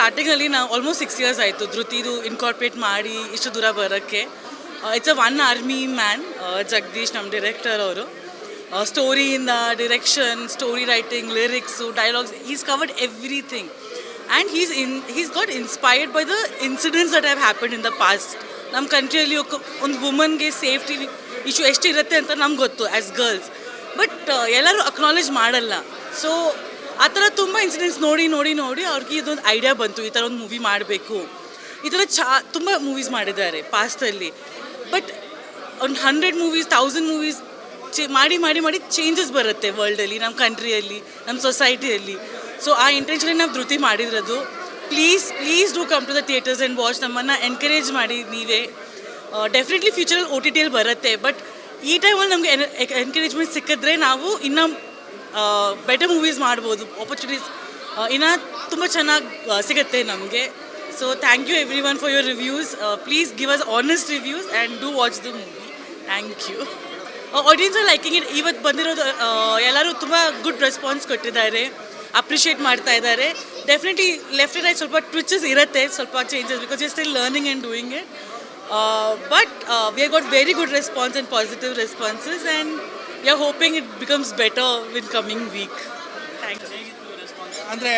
ಸ್ಟಾರ್ಟಿಂಗಲ್ಲಿ ನಾವು almost 6 years ಆಯಿತು ಧೃತಿದು ಇನ್ಕಾರ್ಪೊರೇಟ್ ಮಾಡಿ ಇಷ್ಟು ದೂರ ಬರೋಕ್ಕೆ. It's a one army man, Jagadish ನಮ್ಮ ಡೈರೆಕ್ಟರ್ ಅವರು. ಸ್ಟೋರಿಯಿಂದ direction, story writing, lyrics, dialogues, is covered everything. And he's got inspired by the incidents that have happened in the past. ನಮ್ಮ ಕಂಟ್ರಿಯಲ್ಲಿ ಒಂದು ವುಮನ್ಗೆ ಸೇಫ್ಟಿ ಇಶ್ಯೂ ಎಷ್ಟಿರುತ್ತೆ ಅಂತ ನಮ್ಗೆ ಗೊತ್ತು ಆ್ಯಸ್ ಗರ್ಲ್ಸ್, ಬಟ್ ಎಲ್ಲರೂ ಅಕ್ನಾಲೇಜ್ ಮಾಡಲ್ಲ. ಸೊ ಆ ಥರ ತುಂಬ ಇನ್ಸಿಡೆಂಟ್ಸ್ ನೋಡಿ ನೋಡಿ ನೋಡಿ ಅವ್ರಿಗೆ ಇದೊಂದು ಐಡಿಯಾ ಬಂತು, ಈ ಥರ ಒಂದು ಮೂವಿ ಮಾಡಬೇಕು. ಈ ಥರ ತುಂಬ ಮೂವೀಸ್ ಮಾಡಿದ್ದಾರೆ ಪಾಸ್ಟಲ್ಲಿ, ಬಟ್ ಒಂದು 100 movies 1000 movies ಮಾಡಿ ಮಾಡಿ ಮಾಡಿ ಚೇಂಜಸ್ ಬರುತ್ತೆ ವರ್ಲ್ಡಲ್ಲಿ, ನಮ್ಮ ಕಂಟ್ರಿಯಲ್ಲಿ, ನಮ್ಮ ಸೊಸೈಟಿಯಲ್ಲಿ. ಸೊ ಆ ಇಂಟೆನ್ಷನ್ ನಾವು ಧೃತಿ ಮಾಡಿರೋದು. Please do come to the theatres and watch. ನಮ್ಮನ್ನು ಎನ್ಕರೇಜ್ ಮಾಡಿ ನೀವೇ. ಡೆಫಿನೆಟ್ಲಿ ಫ್ಯೂಚರಲ್ಲಿ OTT ಬರುತ್ತೆ, ಬಟ್ ಈ ಟೈಮಲ್ಲಿ ನಮಗೆ ಎನ್ಕರೇಜ್ಮೆಂಟ್ ಸಿಕ್ಕಿದ್ರೆ ನಾವು ಇನ್ನೂ ಬೆಟರ್ ಮೂವೀಸ್ ಮಾಡ್ಬೋದು. ಆಪರ್ಚುನಿಟೀಸ್ ಇನ್ನೂ ತುಂಬ ಚೆನ್ನಾಗಿ ಸಿಗುತ್ತೆ ನಮಗೆ. So thank you everyone for your reviews. Please give us honest reviews and do watch the movie. Thank you. Audience are liking it. ಇವತ್ತು ಬಂದಿರೋದು ಎಲ್ಲರೂ ತುಂಬ ಗುಡ್ ರೆಸ್ಪಾನ್ಸ್ ಕೊಟ್ಟಿದ್ದಾರೆ, ಅಪ್ರಿಷಿಯೇಟ್ ಮಾಡ್ತಾ ಇದ್ದಾರೆ. ಡೆಫಿನೆಟ್ಲಿ ಲೆಫ್ಟ್ ಆ್ಯಂಡ್ ರೈಟ್ ಸ್ವಲ್ಪ twitches ಇರುತ್ತೆ, ಸ್ವಲ್ಪ changes, because you still learning and doing it. But we have got very good response and positive responses, and we are hoping it becomes better in coming week. Thank you. ಅಂದರೆ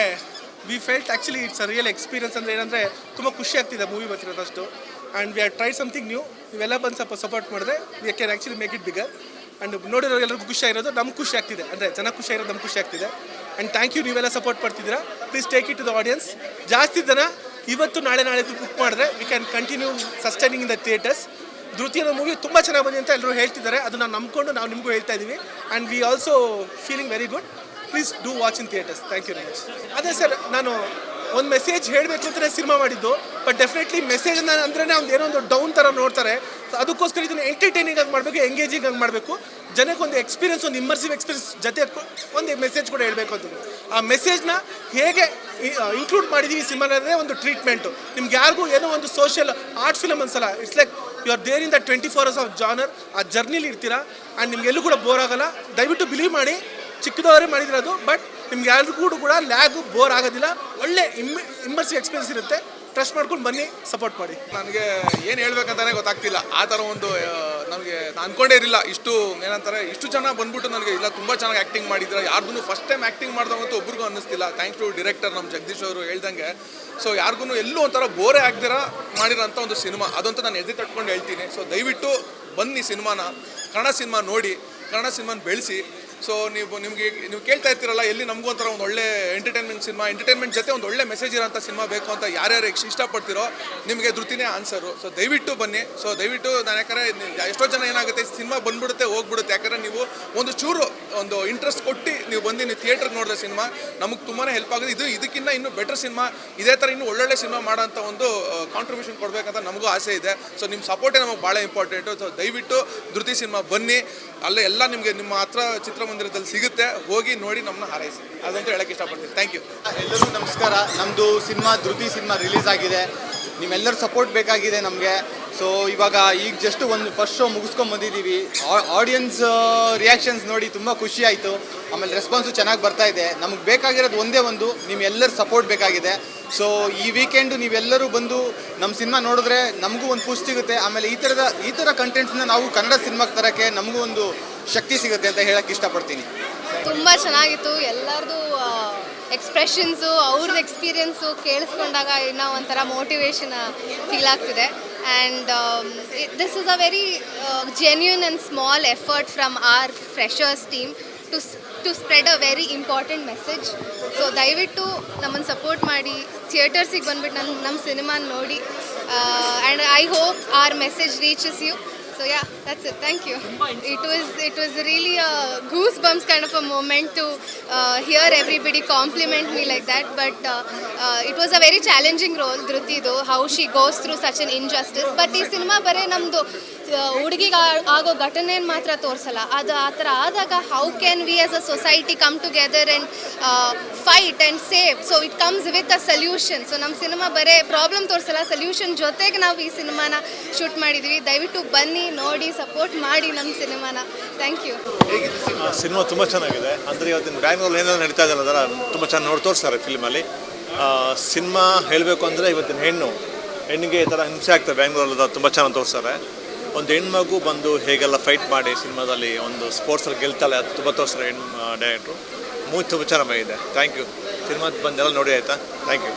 we felt actually it's a real experience. ಅಂದರೆ ಏನಂದರೆ ತುಂಬ ಖುಷಿ ಆಗ್ತಿದೆ movie ಬರ್ತಿರೋದಷ್ಟು. And we are try something new. ನೀವೆಲ್ಲ ಬಂದು ಸ್ವಲ್ಪ ಸಪೋರ್ಟ್ ಮಾಡಿದ್ರೆ we can actually make it bigger. And ನೋಡಿರೋ ಎಲ್ಲರಿಗೂ ಖುಷಿ ಆಗಿರೋದು ನಮ್ಗೆ ಖುಷಿ ಆಗ್ತಿದೆ, ಅಂದರೆ ಚೆನ್ನಾಗಿ ಖುಷಿ ಆಗಿರೋದು ನಮ್ಗೆ ಖುಷಿ ಆಗ್ತಿದೆ. ಆ್ಯಂಡ್ ಥ್ಯಾಂಕ್ ಯು, ನೀವೆಲ್ಲ ಸಪೋರ್ಟ್ ಮಾಡ್ತಿದ್ದೀರಾ. Please take it to the audience. ಜಾಸ್ತಿ ಜನ ಇವತ್ತು ನಾಳೆ ಬುಕ್ ಮಾಡಿದ್ರೆ we can continue sustaining in the theatres. Dhriti ಅನ್ನೋ ಮೂವಿ ತುಂಬ ಚೆನ್ನಾಗಿ ಬಂದಿದೆ ಅಂತ ಎಲ್ಲರೂ ಹೇಳ್ತಿದ್ದಾರೆ. ಅದನ್ನು ನಂಬ್ಕೊಂಡು ನಾವು ನಿಮಗೂ ಹೇಳ್ತಾ ಇದ್ದೀವಿ. And we also feeling very good. Please do watch in theatres. Thank you very much. ಅದೇ ಸರ್, ನಾನು ಒಂದು ಮೆಸೇಜ್ ಹೇಳಬೇಕು ಅಂತಲೇ ಸಿನಿಮಾ ಮಾಡಿದ್ದು, ಬಟ್ ಡೆಫಿನೆಟ್ಲಿ ಮೆಸೇಜನ್ನು ಅಂದ್ರೆ ಒಂದು ಏನೋ ಒಂದು ಡೌನ್ ಥರ ನೋಡ್ತಾರೆ. ಸೊ ಅದಕ್ಕೋಸ್ಕರ ಇದನ್ನು ಎಂಟರ್ಟೈನಿಂಗ್ ಆಗಿ ಮಾಡಬೇಕು, ಎಂಗೇಜಿಂಗ್ ಆಗಿ ಮಾಡಬೇಕು. ಜನಕ್ಕೆ ಒಂದು ಎಕ್ಸ್ಪೀರಿಯನ್ಸ್, ಒಂದು ಇಮ್ಮರ್ಸಿವ್ ಎಕ್ಸ್ಪೀರಿಯನ್ಸ್ ಜೊತೆ ಒಂದು ಮೆಸೇಜ್ ಕೂಡ ಹೇಳಬೇಕು ಅಂತ. ಆ ಮೆಸೇಜ್ನ ಹೇಗೆ ಇನ್ಕ್ಲೂಡ್ ಮಾಡಿದ್ದೀವಿ ಸಿನಿಮಾನೇ ಒಂದು ಟ್ರೀಟ್ಮೆಂಟು. ನಿಮ್ಗೆ ಯಾರಿಗೂ ಏನೋ ಒಂದು ಸೋಷಿಯಲ್ ಆರ್ಟ್ ಫಿಲಮ್ ಅನ್ಸಲ್ಲ. It's like you are there in the 24 hours of genre. ಆ ಜರ್ನಿಲಿ ಇರ್ತೀರಾ ಆ್ಯಂಡ್ ನಿಮ್ಗೆ ಎಲ್ಲೂ ಕೂಡ ಬೋರ್ ಆಗೋಲ್ಲ. ದಯವಿಟ್ಟು ಬಿಲೀವ್ ಮಾಡಿ, ಚಿಕ್ಕದವರೇ ಮಾಡಿದಿರೋದು, ಬಟ್ ನಿಮ್ಗೆ ಯಾರಿಗೂ ಕೂಡ ಲ್ಯಾಗು ಬೋರ್ ಆಗೋದಿಲ್ಲ. ಒಳ್ಳೆ ಇಮ್ಮರ್ಸಿವ್ ಎಕ್ಸ್ಪೀರಿಯನ್ಸ್ ಇರುತ್ತೆ. ಟ್ರಸ್ಟ್ ಮಾಡ್ಕೊಂಡು ಬನ್ನಿ, ಸಪೋರ್ಟ್ ಮಾಡಿ. ನನಗೆ ಏನು ಹೇಳ್ಬೇಕಂತಾನೆ ಗೊತ್ತಾಗ್ತಿಲ್ಲ. ಆ ಥರ ಒಂದು ನನಗೆ ನಾನು ಅಂದ್ಕೊಂಡೇ ಇರಲಿಲ್ಲ. ಇಷ್ಟು ಏನಂತಾರೆ, ಇಷ್ಟು ಜನ ಬಂದ್ಬಿಟ್ಟು ನನಗೆ ಇಲ್ಲ ತುಂಬ ಚೆನ್ನಾಗಿ ಆ್ಯಕ್ಟಿಂಗ್ ಮಾಡಿದ್ರೆ. ಯಾರಿಗೂ ಫಸ್ಟ್ ಟೈಮ್ ಆ್ಯಕ್ಟಿಂಗ್ ಮಾಡಿದಂತೂ ಒಬ್ರಿಗೂ ಅನ್ನಿಸ್ತಿಲ್ಲ. ಥ್ಯಾಂಕ್ಸ್ ಟು ಡೈರೆಕ್ಟರ್ ನಮ್ಮ ಜಗದೀಶ್ ಅವರು ಹೇಳ್ದಂಗೆ. ಸೊ ಯಾರಿಗೂ ಎಲ್ಲೂ ಒಂಥರ ಬೋರೇ ಆಗ್ದಿರ ಮಾಡಿರೋಂಥ ಒಂದು ಸಿನಿಮಾ ಅದಂತೂ ನಾನು ಎದೆ ತಟ್ಕೊಂಡು ಹೇಳ್ತೀನಿ. ಸೊ ದಯವಿಟ್ಟು ಬನ್ನಿ, ಸಿನಿಮಾನ, ಕನ್ನಡ ಸಿನಿಮಾ ನೋಡಿ, ಕನ್ನಡ ಸಿನಿಮಾನ ಬೆಳೆಸಿ. ಸೊ ನೀವು ಕೇಳ್ತಾ ಇರ್ತೀರಲ್ಲ, ಎಲ್ಲಿ ನಮಗೂ ಒಂಥರ ಒಂದು ಒಳ್ಳೆ ಎಂಟರ್ಟೈನ್ಮೆಂಟ್ ಸಿನಿಮಾ, ಎಂಟರ್ಟೈನ್ಮೆಂಟ್ ಜೊತೆ ಒಂದು ಒಳ್ಳೆ ಮೆಸೇಜ್ ಇರೋಂಥ ಸಿನಿಮಾ ಬೇಕು ಅಂತ ಯಾರ್ಯಾರು ಇಷ್ಟಪಡ್ತಿರೋ ನಿಮಗೆ ಧೃತಿನೇ ಆನ್ಸರು. ಸೊ ದಯವಿಟ್ಟು ಬನ್ನಿ. ಸೊ ದಯವಿಟ್ಟು ನಾನು ಯಾಕಂದರೆ ಎಷ್ಟೋ ಜನ ಏನಾಗುತ್ತೆ, ಸಿನಿಮಾ ಬಂದ್ಬಿಡುತ್ತೆ ಹೋಗ್ಬಿಡುತ್ತೆ. ಯಾಕಂದರೆ ನೀವು ಒಂದು ಚೂರು ಒಂದು ಇಂಟ್ರೆಸ್ಟ್ ಕೊಟ್ಟು ನೀವು ಬಂದು ನೀವು ಥಿಯೇಟ್ರಿಗೆ ನೋಡಿದ್ರೆ ಸಿನಿಮಾ ನಮಗೆ ತುಂಬಾ ಹೆಲ್ಪ್ ಆಗುತ್ತೆ. ಇದಕ್ಕಿಂತ ಇನ್ನೂ ಬೆಟರ್ ಸಿನಿಮಾ, ಇದೇ ಥರ ಇನ್ನೂ ಒಳ್ಳೊಳ್ಳೆ ಸಿನಿಮಾ ಮಾಡೋಂಥ ಒಂದು ಕಾಂಟ್ರಿಬ್ಯೂಷನ್ ಕೊಡಬೇಕಂತ ನಮಗೂ ಆಸೆ ಇದೆ. ಸೊ ನಿಮ್ಮ ಸಪೋರ್ಟೇ ನಮಗೆ ಭಾಳ ಇಂಪಾರ್ಟೆಂಟು. ಸೊ ದಯವಿಟ್ಟು ಧೃತಿ ಸಿನಿಮಾ ಬನ್ನಿ. ಅಲ್ಲೇ ಎಲ್ಲ ನಿಮಗೆ ನಿಮ್ಮ ಹತ್ರ ಚಿತ್ರಮಂದಿರದಲ್ಲಿ ಸಿಗುತ್ತೆ, ಹೋಗಿ ನೋಡಿ ನಮ್ಮನ್ನ ಹಾರೈಸಿ. ಅದಂತೂ ಹೇಳಕ್ಕೆ ಇಷ್ಟಪಡ್ತೀನಿ. Thank you. ಎಲ್ಲರಿಗೂ ನಮಸ್ಕಾರ. ನಮ್ಮದು ಸಿನಿಮಾ ಧೃತಿ ಸಿನಿಮಾ ರಿಲೀಸ್ ಆಗಿದೆ. ನಿಮ್ಮೆಲ್ಲರ ಸಪೋರ್ಟ್ ಬೇಕಾಗಿದೆ ನಮಗೆ. ಸೊ ಇವಾಗ ಈಗ ಜಸ್ಟ್ ಒಂದು ಫಸ್ಟ್ ಶೋ ಮುಗಿಸ್ಕೊಂಡು ಬಂದಿದ್ದೀವಿ. ಆಡಿಯನ್ಸ್ ರಿಯಾಕ್ಷನ್ಸ್ ನೋಡಿ ತುಂಬ ಖುಷಿ ಆಯಿತು. ಆಮೇಲೆ ರೆಸ್ಪಾನ್ಸು ಚೆನ್ನಾಗಿ ಬರ್ತಾ ಇದೆ. ನಮಗೆ ಬೇಕಾಗಿರೋದು ಒಂದೇ ಒಂದು, ನಿಮ್ಮೆಲ್ಲರ ಸಪೋರ್ಟ್ ಬೇಕಾಗಿದೆ. ಸೊ ಈ ವೀಕೆಂಡು ನೀವೆಲ್ಲರೂ ಬಂದು ನಮ್ಮ ಸಿನಿಮಾ ನೋಡಿದ್ರೆ ನಮಗೂ ಒಂದು ಪುಷ್ ಸಿಗುತ್ತೆ. ಆಮೇಲೆ ಈ ಥರ ಕಂಟೆಂಟ್ಸ್ನ ನಾವು ಕನ್ನಡ ಸಿನಿಮಾಗೆ ತರೋಕ್ಕೆ ನಮಗೂ ಒಂದು ಶಕ್ತಿ ಸಿಗುತ್ತೆ ಅಂತ ಹೇಳಕ್ಕೆ ಇಷ್ಟಪಡ್ತೀನಿ. ತುಂಬ ಚೆನ್ನಾಗಿತ್ತು. ಎಲ್ಲರದು ಎಕ್ಸ್ಪ್ರೆಷನ್ಸು, ಅವ್ರದ್ದು ಎಕ್ಸ್ಪೀರಿಯನ್ಸು ಕೇಳಿಸ್ಕೊಂಡಾಗ ಇನ್ನೂ ಒಂಥರ ಮೋಟಿವೇಶನ್ ಫೀಲ್ ಆಗ್ತಿದೆ. And this is a very genuine and small effort from our freshers team to spread a very important message. So ದಯವಿಟ್ಟು ನಮ್ಮನ್ನು ಸಪೋರ್ಟ್ ಮಾಡಿ, ಥಿಯೇಟರ್ಸಿಗೆ ಬಂದುಬಿಟ್ಟು ನಮ್ಮ ಸಿನಿಮಾನ ನೋಡಿ. And I hope our message reaches you. So yeah, that's it. Thank you. It was really a goosebumps kind of a moment to hear everybody compliment me like that. But it was a very challenging role, Dhruti, though, how she goes through such an injustice. But ಈ cinema ಬರೀ ನಮ್ಮದು ಹುಡುಗಿಗೆ ಆಗೋ ಘಟನೆಯನ್ನು ಮಾತ್ರ ತೋರಿಸಲ್ಲ. ಅದು ಆ ಥರ ಆದಾಗ how can we as a society come together and fight and save. So it comes with a solution. So ನಮ್ಮ ಸಿನಿಮಾ ಬರೀ ಪ್ರಾಬ್ಲಮ್ ತೋರಿಸಲ್ಲ, ಸೊಲ್ಯೂಷನ್ ಜೊತೆಗೆ ನಾವು ಈ ಸಿನಿಮಾನ ಶೂಟ್ ಮಾಡಿದ್ದೀವಿ. ದಯವಿಟ್ಟು ಬನ್ನಿ, ನೋಡಿ, ಸಪೋರ್ಟ್ ಮಾಡಿ ನಮ್ಮ ಸಿನಿಮಾನ. Thank you. ಸಿನಿಮಾ ತುಂಬ ಚೆನ್ನಾಗಿದೆ. ಅಂದರೆ ಇವತ್ತಿನ ಬ್ಯಾಂಗ್ಳೂರಲ್ಲಿ ಏನೇನು ನಡೀತಾ ಇದೆ ಅದರ ತುಂಬ ಚೆನ್ನಾಗಿ ತೋರಿಸ್ತಾರೆ ಫಿಲ್ಮಲ್ಲಿ. ಸಿನಿಮಾ ಹೇಳಬೇಕು ಅಂದರೆ ಇವತ್ತಿನ ಹೆಣ್ಣಿಗೆ ಈ ಥರ ಹಿಂಸೆ ಆಗ್ತದೆ. ಬ್ಯಾಂಗ್ಳೂರಲ್ಲಿ ತುಂಬ ಚೆನ್ನಾಗಿ ತೋರಿಸ್ತಾರೆ. ಒಂದು ಹೆಣ್ಮಗು ಬಂದು ಹೇಗೆಲ್ಲ ಫೈಟ್ ಮಾಡಿ ಸಿನಿಮಾದಲ್ಲಿ ಒಂದು ಸ್ಪೋರ್ಟ್ಸಲ್ಲಿ ಗೆಲ್ತಾಳೆ, ಅದು ತುಂಬ ತೋರಿಸ್ತಾರೆ ಡೈರೆಕ್ಟ್ರು. ಮೂವಿ ತುಂಬ ಚೆನ್ನಾಗಿದೆ. Thank you. ಸಿನಿಮಾ ಬಂದೆಲ್ಲ ನೋಡಿ ಆಯಿತಾ. Thank you.